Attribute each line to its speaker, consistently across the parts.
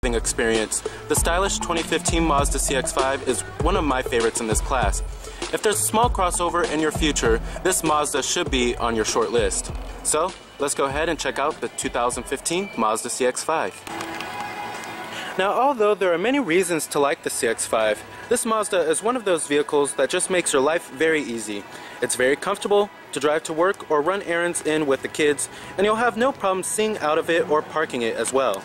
Speaker 1: shopping experience. The stylish 2015 Mazda CX-5 is one of my favorites in this class. If there's a small crossover in your future, this Mazda should be on your short list. So, let's go ahead and check out the 2015 Mazda CX-5. Now, although there are many reasons to like the CX-5, this Mazda is one of those vehicles that just makes your life very easy. It's very comfortable to drive to work or run errands in with the kids, and you'll have no problem seeing out of it or parking it as well.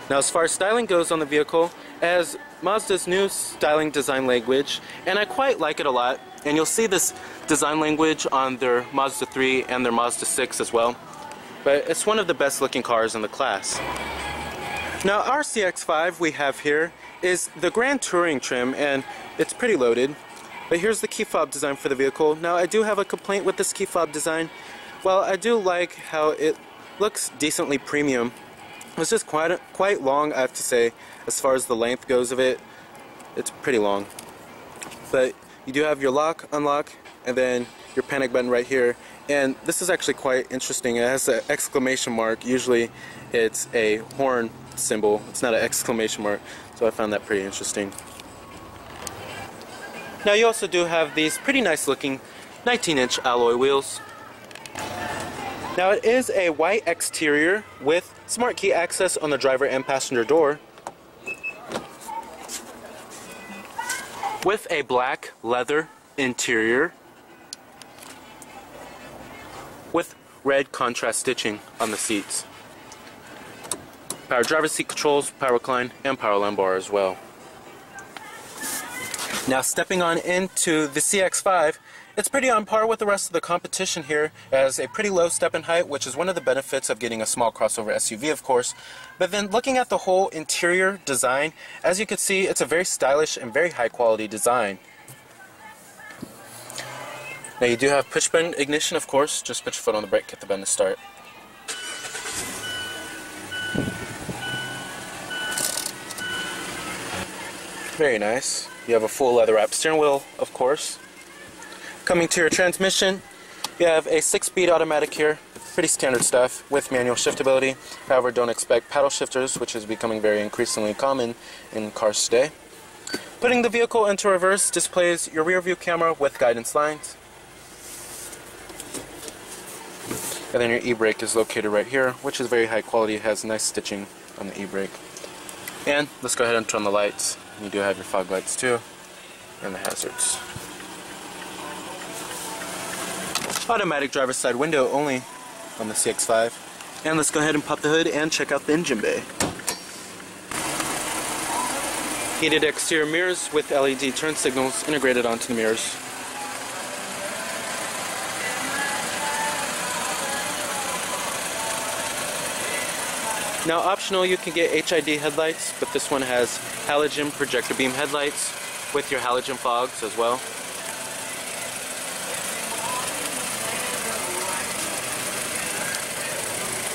Speaker 1: Now, as far as styling goes on the vehicle, it has Mazda's new styling design language, and I quite like it a lot. And you'll see this design language on their Mazda 3 and their Mazda 6 as well. But it's one of the best looking cars in the class. Now, our CX-5 we have here is the Grand Touring trim, and it's pretty loaded. But here's the key fob design for the vehicle. Now, I do have a complaint with this key fob design. Well, I do like how it looks decently premium. It's just quite long, I have to say, as far as the length goes of it. It's pretty long. But you do have your lock, unlock, and then your panic button right here. And this is actually quite interesting. It has an exclamation mark. Usually it's a horn symbol. It's not an exclamation mark. So I found that pretty interesting. Now you also do have these pretty nice looking 19-inch alloy wheels. Now it is a white exterior with smart key access on the driver and passenger door, with a black leather interior with red contrast stitching on the seats. Power driver seat controls, power recline, and power lumbar as well. Now stepping on into the CX-5, it's pretty on par with the rest of the competition here. It has a pretty low step-in height, which is one of the benefits of getting a small crossover SUV, of course. But then looking at the whole interior design, as you can see, it's a very stylish and very high-quality design. Now you do have push-button ignition, of course. Just put your foot on the brake, hit the button to start. Very nice. You have a full leather-wrapped steering wheel, of course. Coming to your transmission, you have a 6-speed automatic here. Pretty standard stuff with manual shiftability. However, don't expect paddle shifters, which is becoming very increasingly common in cars today. Putting the vehicle into reverse displays your rear view camera with guidance lines. And then your e-brake is located right here, which is very high quality. It has nice stitching on the e-brake. And let's go ahead and turn the lights. You do have your fog lights too, and the hazards. Automatic driver's side window only on the CX-5. And let's go ahead and pop the hood and check out the engine bay. Heated exterior mirrors with LED turn signals integrated onto the mirrors. Now optional, you can get HID headlights, but this one has halogen projector beam headlights with your halogen fogs as well.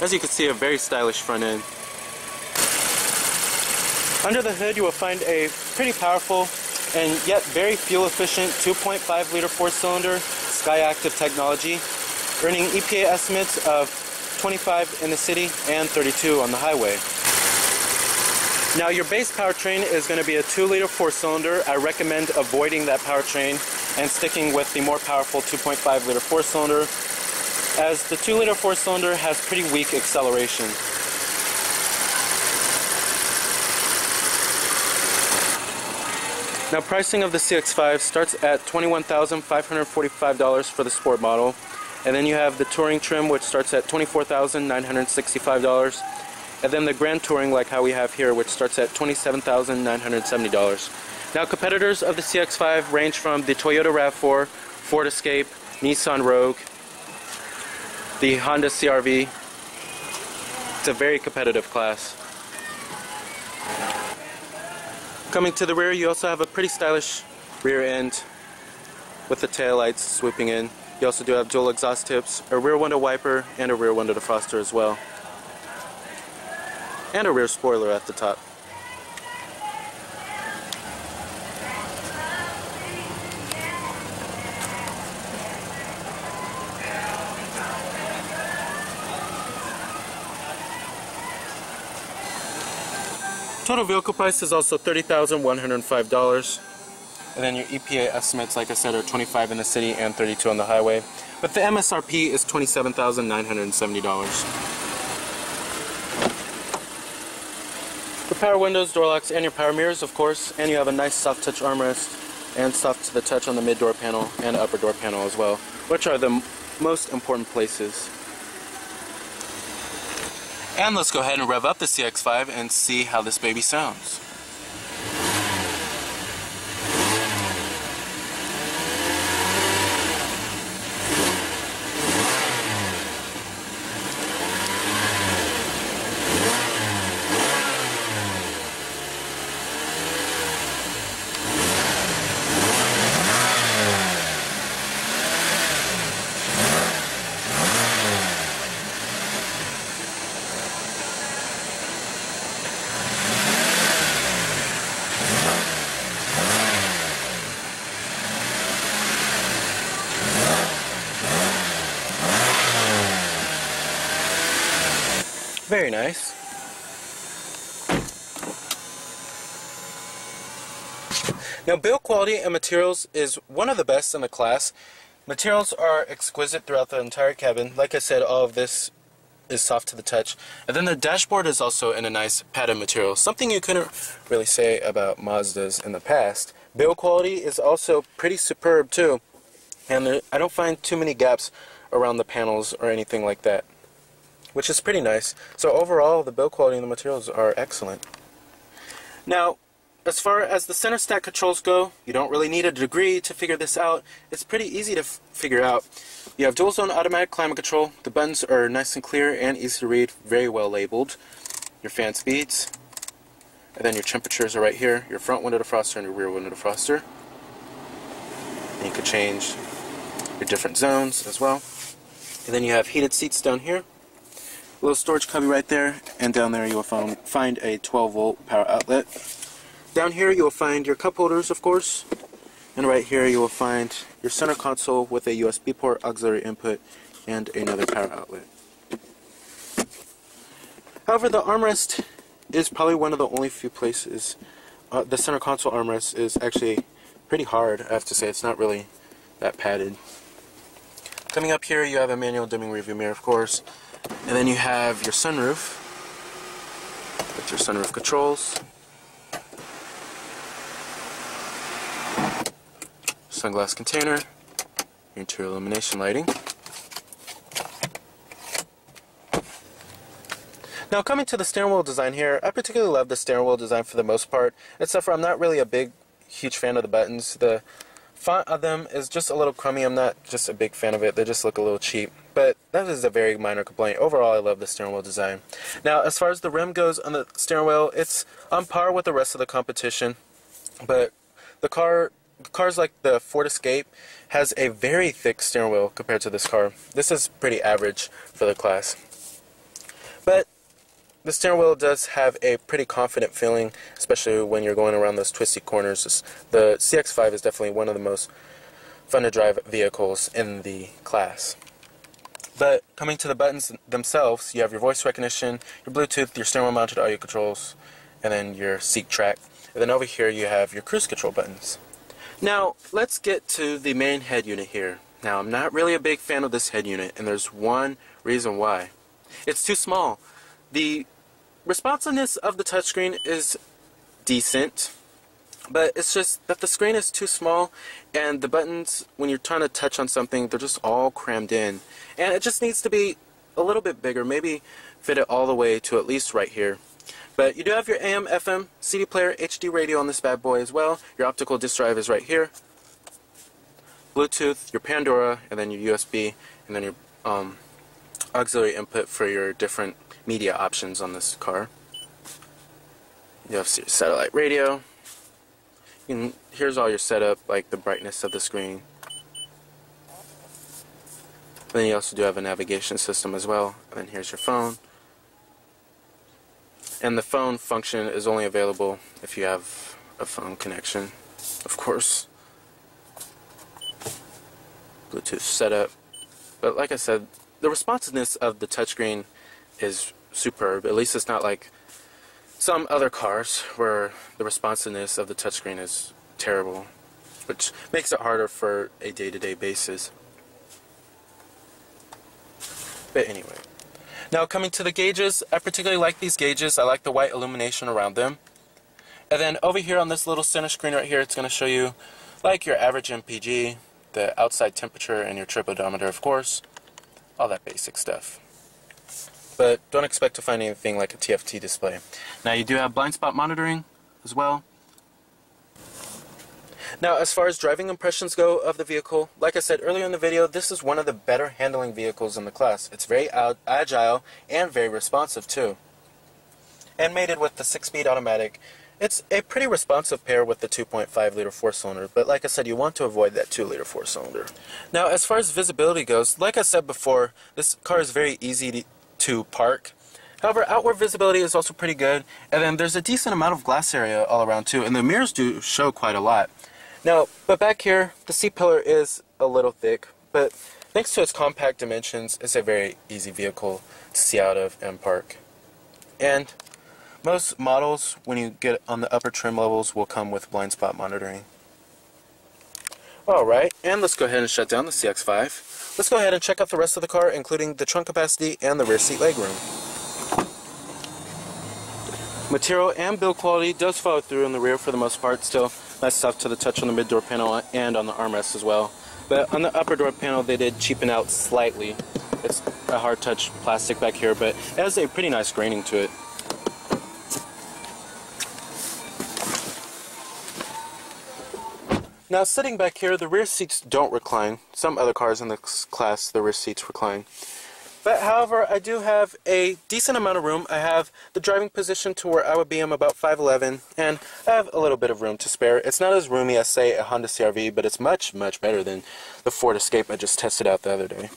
Speaker 1: As you can see, a very stylish front end. Under the hood you will find a pretty powerful and yet very fuel efficient 2.5 liter 4-cylinder Skyactiv technology, earning EPA estimates of 25 in the city and 32 on the highway. Now your base powertrain is going to be a 2-liter 4-cylinder. I recommend avoiding that powertrain and sticking with the more powerful 2.5 liter 4-cylinder, as the 2-liter 4-cylinder has pretty weak acceleration. Now pricing of the CX-5 starts at $21,545 for the sport model. And then you have the Touring trim, which starts at $24,965. And then the Grand Touring, like how we have here, which starts at $27,970. Now competitors of the CX-5 range from the Toyota RAV4, Ford Escape, Nissan Rogue, the Honda CR-V. It's a very competitive class. Coming to the rear, you also have a pretty stylish rear end with the taillights swooping in. You also do have dual exhaust tips, a rear window wiper, and a rear window defroster as well. And a rear spoiler at the top. Total vehicle price is also $30,105. And then your EPA estimates, like I said, are 25 in the city and 32 on the highway. But the MSRP is $27,970. The power windows, door locks, and your power mirrors, of course. And you have a nice soft touch armrest and soft to the touch on the mid door panel and upper door panel as well, which are the most important places. And let's go ahead and rev up the CX-5 and see how this baby sounds. Very nice. Now, build quality and materials is one of the best in the class. Materials are exquisite throughout the entire cabin. Like I said, all of this is soft to the touch. And then the dashboard is also in a nice padded material, something you couldn't really say about Mazdas in the past. Build quality is also pretty superb too, and I don't find too many gaps around the panels or anything like that, which is pretty nice. So overall, the build quality and the materials are excellent. Now, as far as the center stack controls go, you don't really need a degree to figure this out. It's pretty easy to figure out. You have dual zone automatic climate control. The buttons are nice and clear and easy to read, very well labeled. Your fan speeds, and then your temperatures are right here. Your front window defroster and your rear window defroster. And you can change your different zones as well. And then you have heated seats down here. A little storage cubby right there, and down there you will find a 12-volt power outlet. Down here you will find your cup holders, of course, and right here you will find your center console with a USB port, auxiliary input, and another power outlet. However, the armrest is probably one of the only few places. The center console armrest is actually pretty hard, I have to say. It's not really that padded. Coming up here you have a manual dimming rearview mirror, of course, and then you have your sunroof with your sunroof controls. Sunglass container, interior illumination lighting. Now, coming to the steering wheel design here, I particularly love the steering wheel design for the most part, except for I'm not really a huge fan of the buttons. The font of them is just a little crummy. I'm not just a big fan of it. They just look a little cheap, but that is a very minor complaint. Overall, I love the steering wheel design. Now, as far as the rim goes on the steering wheel, it's on par with the rest of the competition, but the cars like the Ford Escape has a very thick steering wheel compared to this car. This is pretty average for the class. But the steering wheel does have a pretty confident feeling, especially when you're going around those twisty corners. The CX-5 is definitely one of the most fun to drive vehicles in the class. But coming to the buttons themselves, you have your voice recognition, your Bluetooth, your steering wheel mounted audio controls, and then your seat track. And then over here you have your cruise control buttons. Now, let's get to the main head unit here. Now, I'm not really a big fan of this head unit, and there's one reason why. It's too small. The responsiveness of the touchscreen is decent, but it's just that the screen is too small, and the buttons, when you're trying to touch on something, they're just all crammed in. And it just needs to be a little bit bigger, maybe fit it all the way to at least right here. But you do have your AM, FM, CD player, HD radio on this bad boy as well. Your optical disc drive is right here. Bluetooth, your Pandora, and then your USB, and then your auxiliary input for your different media options on this car. You have your satellite radio. Here's all your setup, like the brightness of the screen. And then you also do have a navigation system as well. And then here's your phone. And the phone function is only available if you have a phone connection, of course. Bluetooth setup. But like I said, the responsiveness of the touchscreen is superb. At least it's not like some other cars where the responsiveness of the touchscreen is terrible, which makes it harder for a day-to-day basis. But anyway, now coming to the gauges, I particularly like these gauges. I like the white illumination around them. And then over here on this little center screen right here, it's going to show you like your average MPG, the outside temperature, and your trip odometer, of course. All that basic stuff. But don't expect to find anything like a TFT display. Now you do have blind spot monitoring as well. Now as far as driving impressions go of the vehicle, like I said earlier in the video, this is one of the better handling vehicles in the class. It's very agile and very responsive too. And mated with the 6-speed automatic, it's a pretty responsive pair with the 2.5-liter 4-cylinder, but like I said, you want to avoid that 2-liter 4-cylinder. Now as far as visibility goes, like I said before, this car is very easy to park. However, outward visibility is also pretty good, and then there's a decent amount of glass area all around too, and the mirrors do show quite a lot. Now, but back here, the seat pillar is a little thick, but thanks to its compact dimensions, it's a very easy vehicle to see out of and park. And most models, when you get on the upper trim levels, will come with blind spot monitoring. Alright, and let's go ahead and shut down the CX-5. Let's go ahead and check out the rest of the car, including the trunk capacity and the rear seat legroom. Material and build quality does follow through in the rear for the most part. Still nice stuff to the touch on the mid door panel and on the armrest as well. But on the upper door panel they did cheapen out slightly. It's a hard touch plastic back here, but it has a pretty nice graining to it. Now sitting back here, the rear seats don't recline. Some other cars in this class, the rear seats recline. But however, I do have a decent amount of room. I have the driving position to where I would be. I'm about 5'11", and I have a little bit of room to spare. It's not as roomy as, say, a Honda CR-V, but it's much, much better than the Ford Escape I just tested out the other day.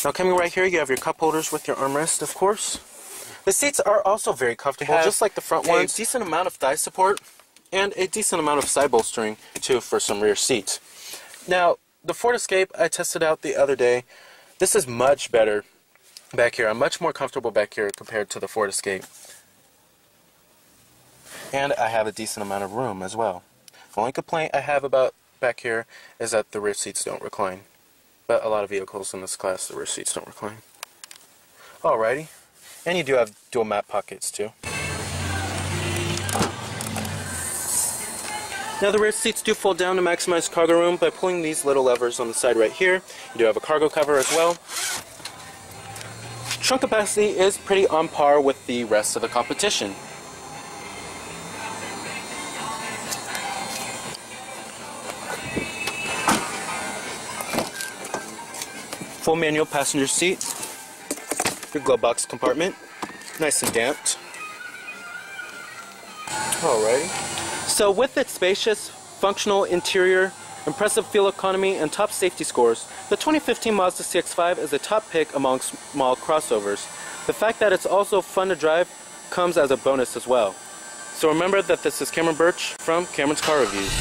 Speaker 1: Now coming right here, you have your cup holders with your armrest, of course. The seats are also very comfortable, just like the front ones. A decent amount of thigh support, and a decent amount of side bolstering, too, for some rear seats. Now, the Ford Escape I tested out the other day. This is much better back here. I'm much more comfortable back here compared to the Ford Escape. And I have a decent amount of room as well. The only complaint I have about back here is that the rear seats don't recline. But a lot of vehicles in this class, the rear seats don't recline. Alrighty. And you do have dual map pockets too. Now the rear seats do fold down to maximize cargo room by pulling these little levers on the side right here. You do have a cargo cover as well. Trunk capacity is pretty on par with the rest of the competition. Full manual passenger seat. Your glove box compartment. Nice and damped. Alrighty. So with its spacious, functional interior, impressive fuel economy, and top safety scores, the 2015 Mazda CX-5 is a top pick among small crossovers. The fact that it's also fun to drive comes as a bonus as well. So remember that this is Cameron Birch from Cameron's Car Reviews.